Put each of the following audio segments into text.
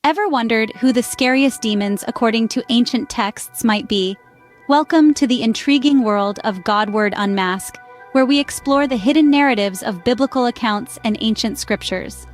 Ever wondered who the scariest demons according to ancient texts might be? Welcome to the intriguing world of Godward Unmasked, where we explore the hidden narratives of biblical accounts and ancient scriptures.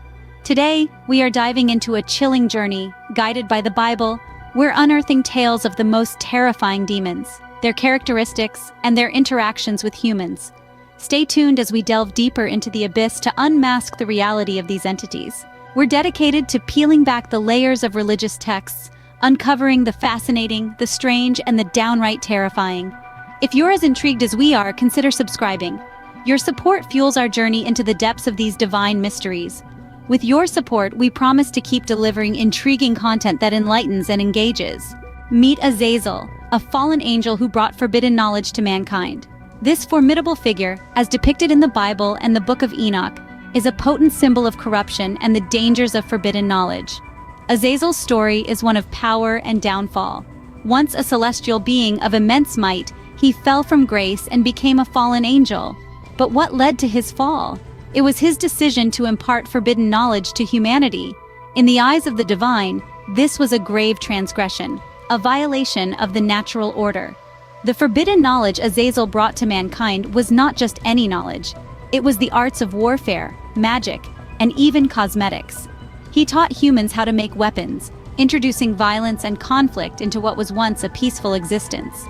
Today, we are diving into a chilling journey, guided by the Bible. We're unearthing tales of the most terrifying demons, their characteristics, and their interactions with humans. Stay tuned as we delve deeper into the abyss to unmask the reality of these entities. We're dedicated to peeling back the layers of religious texts, uncovering the fascinating, the strange, and the downright terrifying. If you're as intrigued as we are, consider subscribing. Your support fuels our journey into the depths of these divine mysteries. With your support, we promise to keep delivering intriguing content that enlightens and engages. Meet Azazel, a fallen angel who brought forbidden knowledge to mankind. This formidable figure, as depicted in the Bible and the Book of Enoch, is a potent symbol of corruption and the dangers of forbidden knowledge. Azazel's story is one of power and downfall. Once a celestial being of immense might, he fell from grace and became a fallen angel. But what led to his fall? It was his decision to impart forbidden knowledge to humanity. In the eyes of the divine, this was a grave transgression, a violation of the natural order. The forbidden knowledge Azazel brought to mankind was not just any knowledge. It was the arts of warfare, magic, and even cosmetics. He taught humans how to make weapons, introducing violence and conflict into what was once a peaceful existence.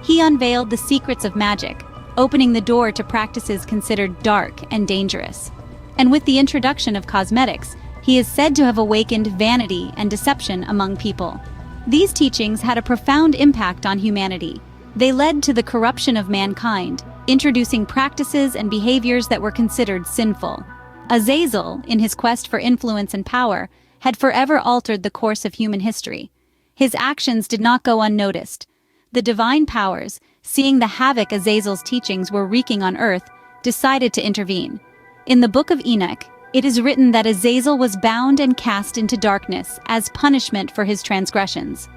He unveiled the secrets of magic, opening the door to practices considered dark and dangerous. And with the introduction of cosmetics, he is said to have awakened vanity and deception among people. These teachings had a profound impact on humanity. They led to the corruption of mankind, introducing practices and behaviors that were considered sinful. Azazel, in his quest for influence and power, had forever altered the course of human history. His actions did not go unnoticed. The divine powers, seeing the havoc Azazel's teachings were wreaking on earth, decided to intervene. In the Book of Enoch, it is written that Azazel was bound and cast into darkness as punishment for his transgressions.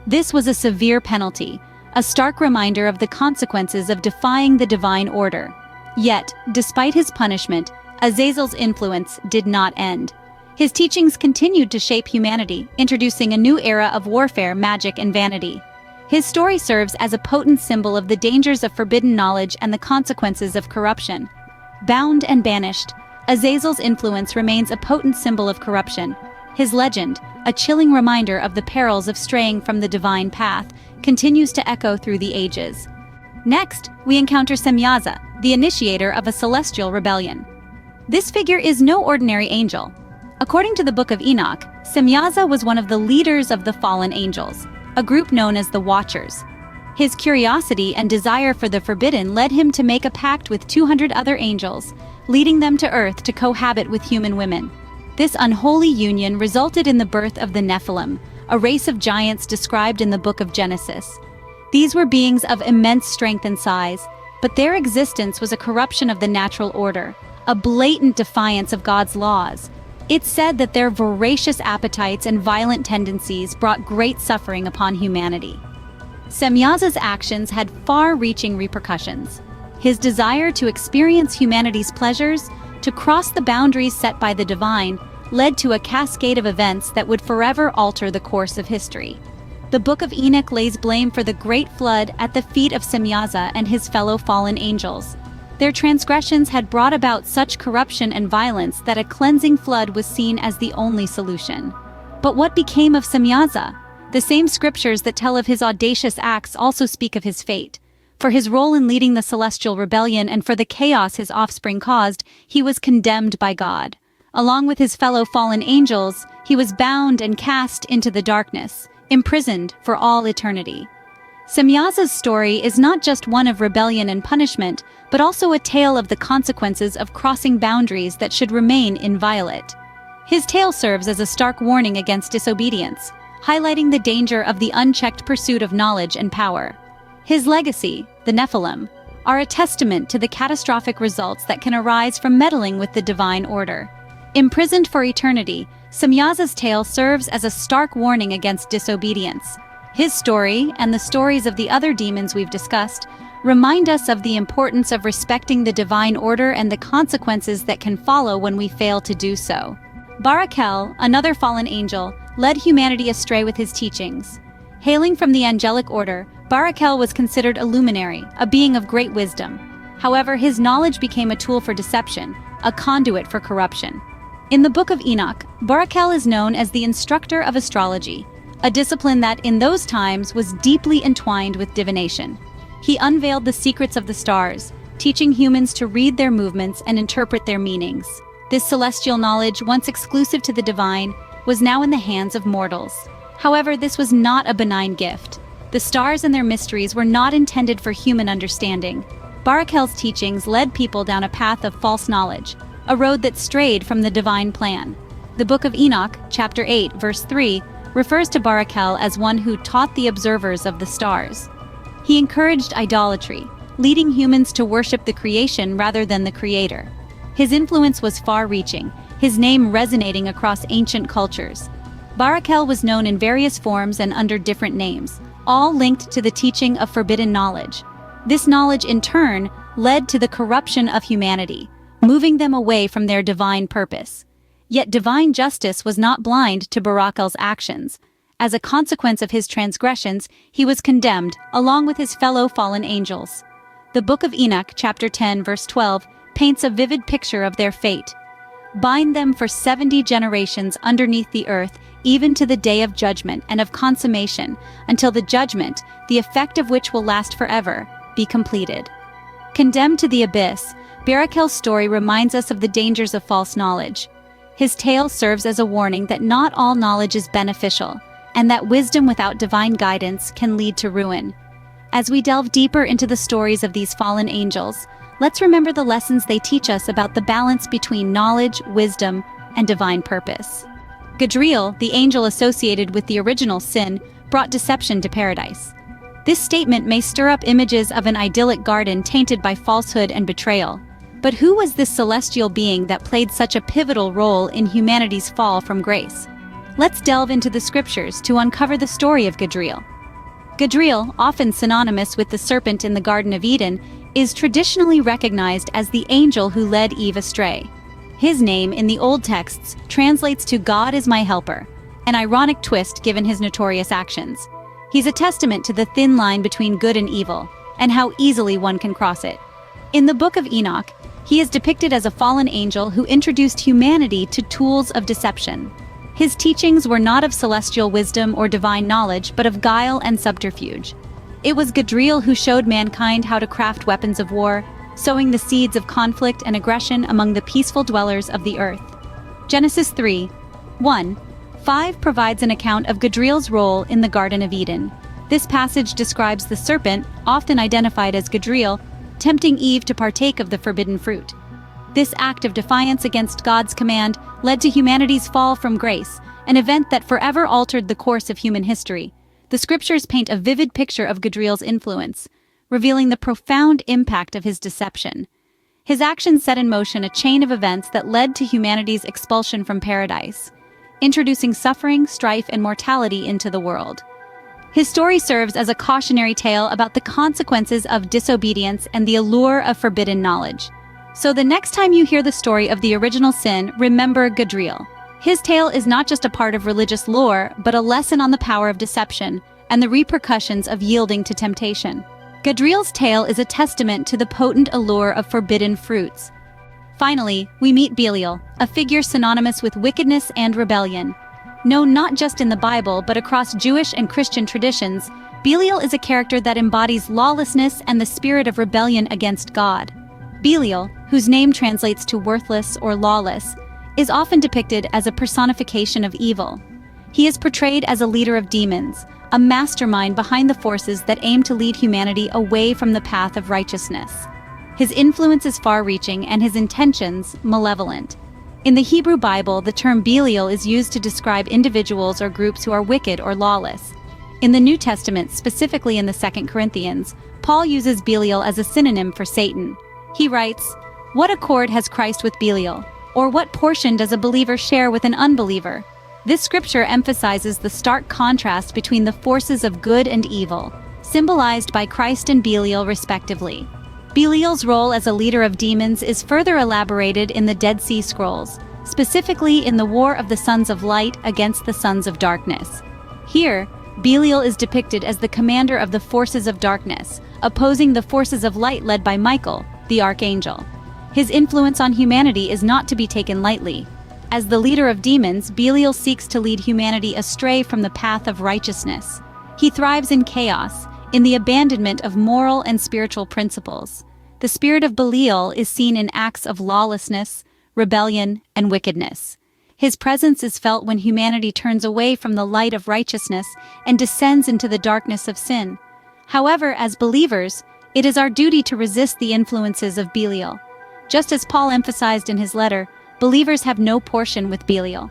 This was a severe penalty, a stark reminder of the consequences of defying the divine order. Yet, despite his punishment, Azazel's influence did not end. His teachings continued to shape humanity, introducing a new era of warfare, magic, and vanity. His story serves as a potent symbol of the dangers of forbidden knowledge and the consequences of corruption. Bound and banished, Azazel's influence remains a potent symbol of corruption. His legend, a chilling reminder of the perils of straying from the divine path, continues to echo through the ages. Next, we encounter Semyaza, the initiator of a celestial rebellion. This figure is no ordinary angel. According to the Book of Enoch, Semyaza was one of the leaders of the fallen angels, a group known as the Watchers. His curiosity and desire for the forbidden led him to make a pact with 200 other angels, leading them to Earth to cohabit with human women. This unholy union resulted in the birth of the Nephilim, a race of giants described in the Book of Genesis. These were beings of immense strength and size, but their existence was a corruption of the natural order, a blatant defiance of God's laws. It's said that their voracious appetites and violent tendencies brought great suffering upon humanity. Semyaza's actions had far-reaching repercussions. His desire to experience humanity's pleasures, to cross the boundaries set by the divine, led to a cascade of events that would forever alter the course of history. The Book of Enoch lays blame for the Great Flood at the feet of Semyaza and his fellow fallen angels. Their transgressions had brought about such corruption and violence that a cleansing flood was seen as the only solution. But what became of Semyaza? The same scriptures that tell of his audacious acts also speak of his fate. For his role in leading the celestial rebellion and for the chaos his offspring caused, he was condemned by God. Along with his fellow fallen angels, he was bound and cast into the darkness, imprisoned for all eternity. Semyaza's story is not just one of rebellion and punishment, but also a tale of the consequences of crossing boundaries that should remain inviolate. His tale serves as a stark warning against disobedience, highlighting the danger of the unchecked pursuit of knowledge and power. His legacy, the Nephilim, are a testament to the catastrophic results that can arise from meddling with the divine order. Imprisoned for eternity, Semyaza's tale serves as a stark warning against disobedience. His story, and the stories of the other demons we've discussed, remind us of the importance of respecting the divine order and the consequences that can follow when we fail to do so. Baraqel, another fallen angel, led humanity astray with his teachings. Hailing from the angelic order, Baraqel was considered a luminary, a being of great wisdom. However, his knowledge became a tool for deception, a conduit for corruption. In the Book of Enoch, Baraqel is known as the instructor of astrology, a discipline that, in those times, was deeply entwined with divination. He unveiled the secrets of the stars, teaching humans to read their movements and interpret their meanings. This celestial knowledge, once exclusive to the divine, was now in the hands of mortals. However, this was not a benign gift. The stars and their mysteries were not intended for human understanding. Baraqel's teachings led people down a path of false knowledge, a road that strayed from the divine plan. The Book of Enoch, chapter 8, verse 3, refers to Baraqel as one who taught the observers of the stars. He encouraged idolatry, leading humans to worship the creation rather than the creator. His influence was far-reaching, his name resonating across ancient cultures. Baraqel was known in various forms and under different names, all linked to the teaching of forbidden knowledge. This knowledge, in turn, led to the corruption of humanity, moving them away from their divine purpose. Yet divine justice was not blind to Baraqel's actions. As a consequence of his transgressions, he was condemned, along with his fellow fallen angels. The Book of Enoch, chapter 10, verse 12, paints a vivid picture of their fate. Bind them for 70 generations underneath the earth, even to the day of judgment and of consummation, until the judgment, the effect of which will last forever, be completed. Condemned to the abyss, Baraqel's story reminds us of the dangers of false knowledge. His tale serves as a warning that not all knowledge is beneficial, and that wisdom without divine guidance can lead to ruin. As we delve deeper into the stories of these fallen angels, let's remember the lessons they teach us about the balance between knowledge, wisdom, and divine purpose. Gadreel, the angel associated with the original sin, brought deception to paradise. This statement may stir up images of an idyllic garden tainted by falsehood and betrayal. But who was this celestial being that played such a pivotal role in humanity's fall from grace? Let's delve into the scriptures to uncover the story of Gadreel. Gadreel, often synonymous with the serpent in the Garden of Eden, is traditionally recognized as the angel who led Eve astray. His name in the Old texts translates to "God is my helper," an ironic twist given his notorious actions. He's a testament to the thin line between good and evil, and how easily one can cross it. In the Book of Enoch, he is depicted as a fallen angel who introduced humanity to tools of deception. His teachings were not of celestial wisdom or divine knowledge, but of guile and subterfuge. It was Gadreel who showed mankind how to craft weapons of war, sowing the seeds of conflict and aggression among the peaceful dwellers of the earth. Genesis 3:1-5 provides an account of Gadreel's role in the Garden of Eden. This passage describes the serpent, often identified as Gadreel, tempting Eve to partake of the forbidden fruit. This act of defiance against God's command led to humanity's fall from grace, an event that forever altered the course of human history. The scriptures paint a vivid picture of Gadreel's influence, revealing the profound impact of his deception. His actions set in motion a chain of events that led to humanity's expulsion from paradise, introducing suffering, strife, and mortality into the world. His story serves as a cautionary tale about the consequences of disobedience and the allure of forbidden knowledge. So the next time you hear the story of the original sin, remember Gadreel. His tale is not just a part of religious lore, but a lesson on the power of deception and the repercussions of yielding to temptation. Gadreel's tale is a testament to the potent allure of forbidden fruits. Finally, we meet Belial, a figure synonymous with wickedness and rebellion. Known not just in the Bible, but across Jewish and Christian traditions, Belial is a character that embodies lawlessness and the spirit of rebellion against God. Belial, whose name translates to worthless or lawless, is often depicted as a personification of evil. He is portrayed as a leader of demons, a mastermind behind the forces that aim to lead humanity away from the path of righteousness. His influence is far-reaching and his intentions malevolent. In the Hebrew Bible, the term Belial is used to describe individuals or groups who are wicked or lawless. In the New Testament, specifically in the 2 Corinthians, Paul uses Belial as a synonym for Satan. He writes, "What accord has Christ with Belial? Or what portion does a believer share with an unbeliever?" This scripture emphasizes the stark contrast between the forces of good and evil, symbolized by Christ and Belial respectively. Belial's role as a leader of demons is further elaborated in the Dead Sea Scrolls. specifically in the war of the sons of light against the sons of darkness. Here, Belial is depicted as the commander of the forces of darkness, opposing the forces of light led by Michael, the archangel. His influence on humanity is not to be taken lightly. As the leader of demons, Belial seeks to lead humanity astray from the path of righteousness. He thrives in chaos, in the abandonment of moral and spiritual principles. The spirit of Belial is seen in acts of lawlessness, rebellion, and wickedness. His presence is felt when humanity turns away from the light of righteousness and descends into the darkness of sin. However, as believers, it is our duty to resist the influences of Belial. Just as Paul emphasized in his letter, believers have no portion with Belial.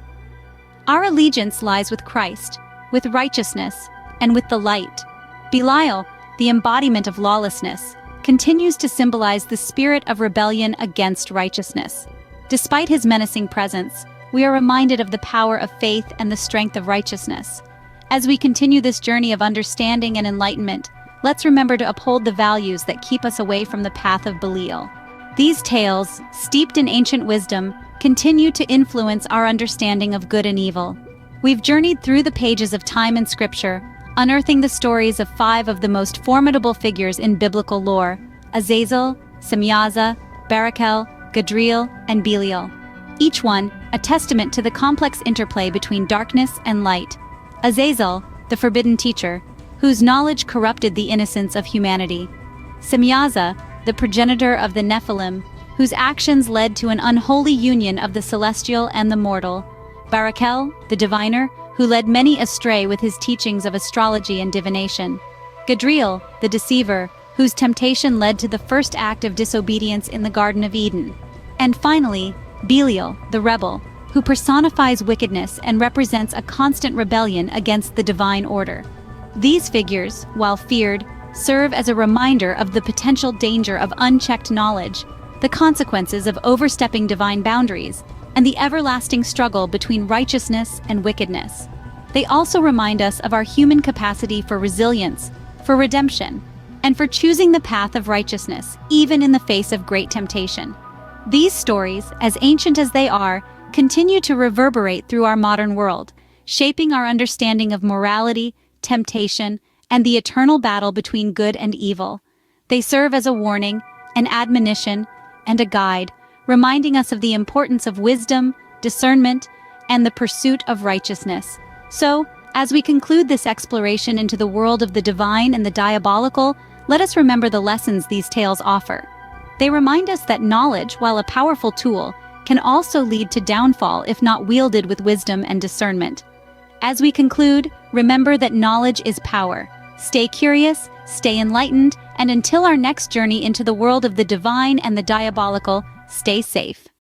Our allegiance lies with Christ, with righteousness, and with the light. Belial, the embodiment of lawlessness, continues to symbolize the spirit of rebellion against righteousness. Despite his menacing presence, we are reminded of the power of faith and the strength of righteousness. As we continue this journey of understanding and enlightenment, let's remember to uphold the values that keep us away from the path of Belial. These tales, steeped in ancient wisdom, continue to influence our understanding of good and evil. We've journeyed through the pages of time and scripture, unearthing the stories of 5 of the most formidable figures in biblical lore: Azazel, Semyaza, Baraqel, Gadreel, and Belial. Each one a testament to the complex interplay between darkness and light. Azazel, the forbidden teacher, whose knowledge corrupted the innocence of humanity. Semyaza, the progenitor of the Nephilim, whose actions led to an unholy union of the celestial and the mortal. Baraqel, the diviner, who led many astray with his teachings of astrology and divination. Gadreel, the deceiver, whose temptation led to the first act of disobedience in the Garden of Eden. And finally, Belial, the rebel, who personifies wickedness and represents a constant rebellion against the divine order. These figures, while feared, serve as a reminder of the potential danger of unchecked knowledge, the consequences of overstepping divine boundaries, and the everlasting struggle between righteousness and wickedness. They also remind us of our human capacity for resilience, for redemption, and for choosing the path of righteousness, even in the face of great temptation. These stories, as ancient as they are, continue to reverberate through our modern world, shaping our understanding of morality, temptation, and the eternal battle between good and evil. They serve as a warning, an admonition, and a guide, reminding us of the importance of wisdom, discernment, and the pursuit of righteousness. So, as we conclude this exploration into the world of the divine and the diabolical, let us remember the lessons these tales offer. They remind us that knowledge, while a powerful tool, can also lead to downfall if not wielded with wisdom and discernment. As we conclude, remember that knowledge is power. Stay curious, stay enlightened, and until our next journey into the world of the divine and the diabolical, stay safe.